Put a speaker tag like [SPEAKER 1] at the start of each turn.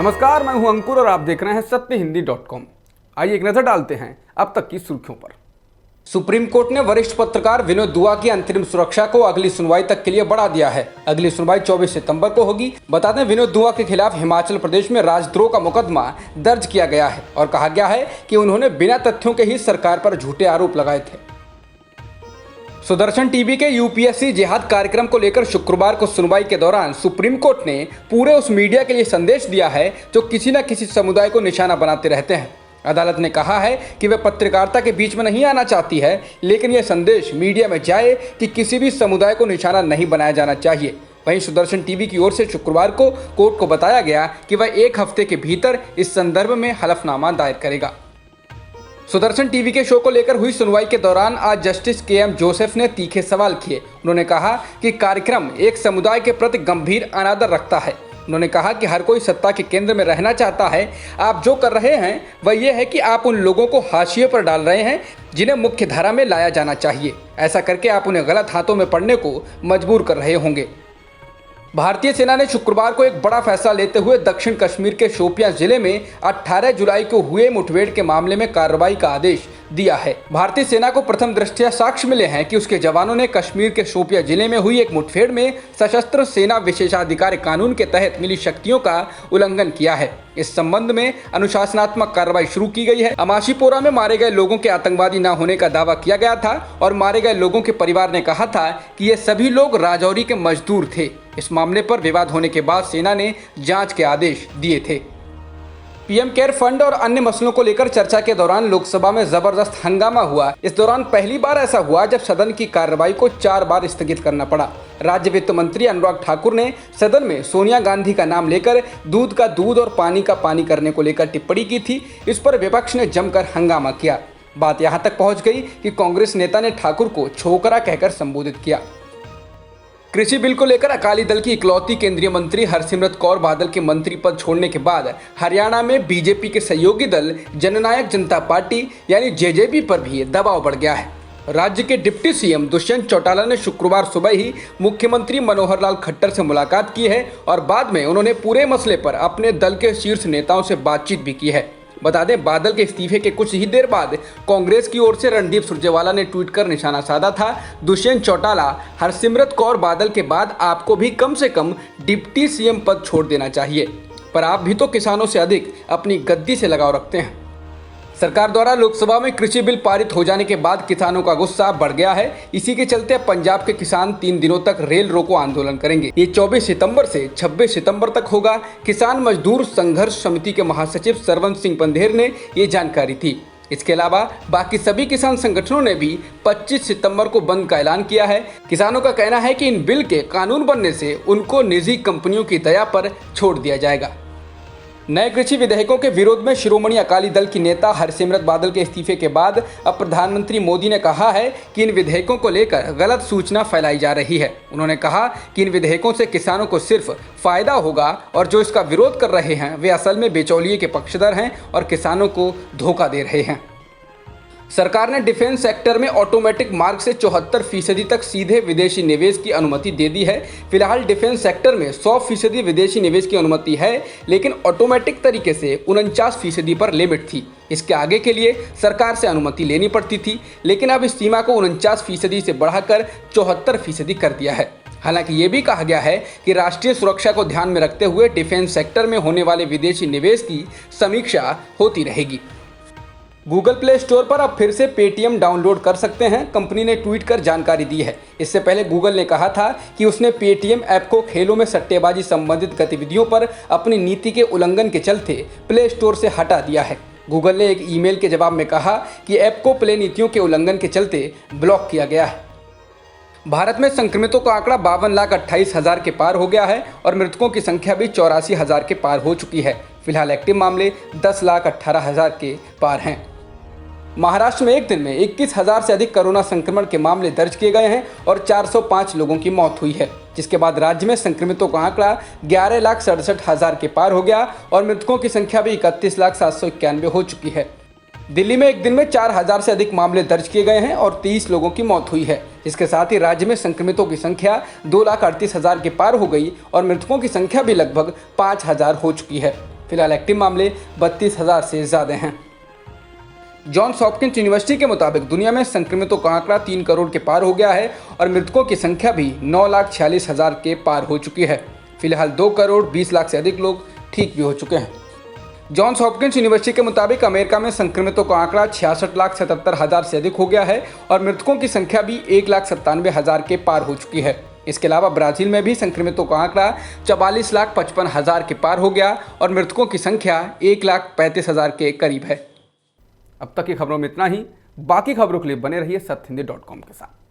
[SPEAKER 1] नमस्कार, मैं हूं अंकुर और आप देख रहे हैं सत्यहिंदी.com। आइए एक नजर डालते हैं अब तक की सुर्खियों पर। सुप्रीम कोर्ट ने वरिष्ठ पत्रकार विनोद दुआ की अंतरिम सुरक्षा को अगली सुनवाई तक के लिए बढ़ा दिया है। अगली सुनवाई 24 सितंबर को होगी। बता दें, विनोद दुआ के खिलाफ हिमाचल प्रदेश में राजद्रोह का मुकदमा दर्ज किया गया है और कहा गया है कि उन्होंने बिना तथ्यों के ही सरकार पर झूठे आरोप लगाए थे। सुदर्शन टीवी के यूपीएससी जिहाद कार्यक्रम को लेकर शुक्रवार को सुनवाई के दौरान सुप्रीम कोर्ट ने पूरे उस मीडिया के लिए संदेश दिया है जो किसी न किसी समुदाय को निशाना बनाते रहते हैं। अदालत ने कहा है कि वह पत्रकारिता के बीच में नहीं आना चाहती है, लेकिन यह संदेश मीडिया में जाए कि किसी भी समुदाय को निशाना नहीं बनाया जाना चाहिए। वहीं सुदर्शन टीवी की ओर से शुक्रवार को कोर्ट को बताया गया कि वह 1 हफ्ते के भीतर इस संदर्भ में हलफनामा दायर करेगा। सुदर्शन टीवी के शो को लेकर हुई सुनवाई के दौरान आज जस्टिस के.एम. जोसेफ ने तीखे सवाल किए। उन्होंने कहा कि कार्यक्रम एक समुदाय के प्रति गंभीर अनादर रखता है। उन्होंने कहा कि हर कोई सत्ता के केंद्र में रहना चाहता है। आप जो कर रहे हैं वह यह है कि आप उन लोगों को हाशिए पर डाल रहे हैं जिन्हें मुख्य धारा में लाया जाना चाहिए। ऐसा करके आप उन्हें गलत हाथों में पड़ने को मजबूर कर रहे होंगे। भारतीय सेना ने शुक्रवार को एक बड़ा फैसला लेते हुए दक्षिण कश्मीर के शोपियां जिले में 18 जुलाई को हुए मुठभेड़ के मामले में कार्रवाई का आदेश दिया है। भारतीय सेना को प्रथम दृष्टया साक्ष्य मिले हैं कि उसके जवानों ने कश्मीर के शोपियां जिले में हुई एक मुठभेड़ में सशस्त्र सेना विशेषाधिकार कानून के तहत मिली शक्तियों का उल्लंघन किया है। इस संबंध में अनुशासनात्मक कार्रवाई शुरू की गई है। अमाशीपोरा में मारे गए लोगों के आतंकवादी न होने का दावा किया गया था और मारे गए लोगों के परिवार ने कहा था कि ये सभी लोग राजौरी के मजदूर थे। इस मामले पर विवाद होने के बाद सेना ने जांच के आदेश दिए थे। पीएम केयर फंड और अन्य मसलों को लेकर चर्चा के दौरान लोकसभा में जबरदस्त हंगामा हुआ। इस दौरान पहली बार ऐसा हुआ जब सदन की कार्रवाई को 4 बार स्थगित करना पड़ा। राज्य वित्त मंत्री अनुराग ठाकुर ने सदन में सोनिया गांधी का नाम लेकर दूध का दूध और पानी का पानी करने को लेकर टिप्पणी की थी। इस पर विपक्ष ने जमकर हंगामा किया। बात यहाँ तक पहुँच गई कि कांग्रेस नेता ने ठाकुर को छोकरा कहकर संबोधित किया। कृषि बिल को लेकर अकाली दल की इकलौती केंद्रीय मंत्री हरसिमरत कौर बादल के मंत्री पद छोड़ने के बाद हरियाणा में बीजेपी के सहयोगी दल जननायक जनता पार्टी यानी जेजेपी पर भी दबाव बढ़ गया है। राज्य के डिप्टी सीएम दुष्यंत चौटाला ने शुक्रवार सुबह ही मुख्यमंत्री मनोहर लाल खट्टर से मुलाकात की है और बाद में उन्होंने पूरे मसले पर अपने दल के शीर्ष नेताओं से बातचीत भी की है। बता दें, बादल के इस्तीफे के कुछ ही देर बाद कांग्रेस की ओर से रणदीप सुरजेवाला ने ट्वीट कर निशाना साधा था, दुष्यंत चौटाला, हरसिमरत कौर बादल के बाद आपको भी कम से कम डिप्टी सीएम पद छोड़ देना चाहिए, पर आप भी तो किसानों से अधिक अपनी गद्दी से लगाव रखते हैं। सरकार द्वारा लोकसभा में कृषि बिल पारित हो जाने के बाद किसानों का गुस्सा बढ़ गया है। इसी के चलते पंजाब के किसान 3 दिनों तक रेल रोको आंदोलन करेंगे। ये 24 सितंबर से 26 सितंबर तक होगा। किसान मजदूर संघर्ष समिति के महासचिव सरवंत सिंह पंधेर ने ये जानकारी दी। इसके अलावा बाकी सभी किसान संगठनों ने भी 25 सितंबर को बंद का ऐलान किया है। किसानों का कहना है कि इन बिल के कानून बनने से उनको निजी कंपनियों की दया पर छोड़ दिया जाएगा। नए कृषि विधेयकों के विरोध में शिरोमणि अकाली दल की नेता हरसिमरत बादल के इस्तीफे के बाद अब प्रधानमंत्री मोदी ने कहा है कि इन विधेयकों को लेकर गलत सूचना फैलाई जा रही है। उन्होंने कहा कि इन विधेयकों से किसानों को सिर्फ फायदा होगा और जो इसका विरोध कर रहे हैं वे असल में बिचौलिए के पक्षधर हैं और किसानों को धोखा दे रहे हैं। सरकार ने डिफेंस सेक्टर में ऑटोमेटिक मार्ग से 74% तक सीधे विदेशी निवेश की अनुमति दे दी है। फिलहाल डिफेंस सेक्टर में 100% विदेशी निवेश की अनुमति है, लेकिन ऑटोमेटिक तरीके से 49% पर लिमिट थी। इसके आगे के लिए सरकार से अनुमति लेनी पड़ती थी, लेकिन अब इस सीमा को 49% से बढ़ाकर 74% कर दिया है। हालांकि ये भी कहा गया है कि राष्ट्रीय सुरक्षा को ध्यान में रखते हुए डिफेंस सेक्टर में होने वाले विदेशी निवेश की समीक्षा होती रहेगी। गूगल प्ले स्टोर पर अब फिर से पेटीएम डाउनलोड कर सकते हैं, कंपनी ने ट्वीट कर जानकारी दी है। इससे पहले गूगल ने कहा था कि उसने पेटीएम ऐप को खेलों में सट्टेबाजी संबंधित गतिविधियों पर अपनी नीति के उल्लंघन के चलते प्ले स्टोर से हटा दिया है। गूगल ने एक ईमेल के जवाब में कहा कि ऐप को प्ले नीतियों के उल्लंघन के चलते ब्लॉक किया गया है। भारत में संक्रमितों का आंकड़ा 52,28,000 के पार हो गया है और मृतकों की संख्या भी 84,000 के पार हो चुकी है। फिलहाल एक्टिव मामले 10,18,000 के पार हैं। महाराष्ट्र में एक दिन में 21,000 से अधिक कोरोना संक्रमण के मामले दर्ज किए गए हैं और 405 लोगों की मौत हुई है, जिसके बाद राज्य में संक्रमितों का आंकड़ा 11,67,000 के पार हो गया और मृतकों की संख्या भी 31,791 हो चुकी है। दिल्ली में एक दिन में 4,000 से अधिक मामले दर्ज किए गए हैं और 23 लोगों की मौत हुई है। इसके साथ ही राज्य में संक्रमितों की संख्या 2,38,000 के पार हो गई और मृतकों की संख्या भी लगभग 5,000 हो चुकी है। फिलहाल एक्टिव मामले 32,000 से ज़्यादा हैं। जॉन्स हॉपकिंस यूनिवर्सिटी के मुताबिक दुनिया में संक्रमितों का आंकड़ा 3 करोड़ के पार हो गया है और मृतकों की संख्या भी 9,46,000 के पार हो चुकी है। फिलहाल 2 करोड़ 20 लाख से अधिक लोग ठीक भी हो चुके हैं। जॉन्स हॉपकिंस यूनिवर्सिटी के मुताबिक अमेरिका में संक्रमितों का आंकड़ा 66,77,000 से अधिक हो गया है और मृतकों की संख्या भी 1,97,000 के पार हो चुकी है। इसके अलावा ब्राज़ील में भी संक्रमितों का आंकड़ा 44,55,000 के पार हो गया और मृतकों की संख्या 1,35,000 के करीब है। अब तक की खबरों में इतना ही। बाकी खबरों के लिए बने रहिए सत्यहिंदी.com के साथ।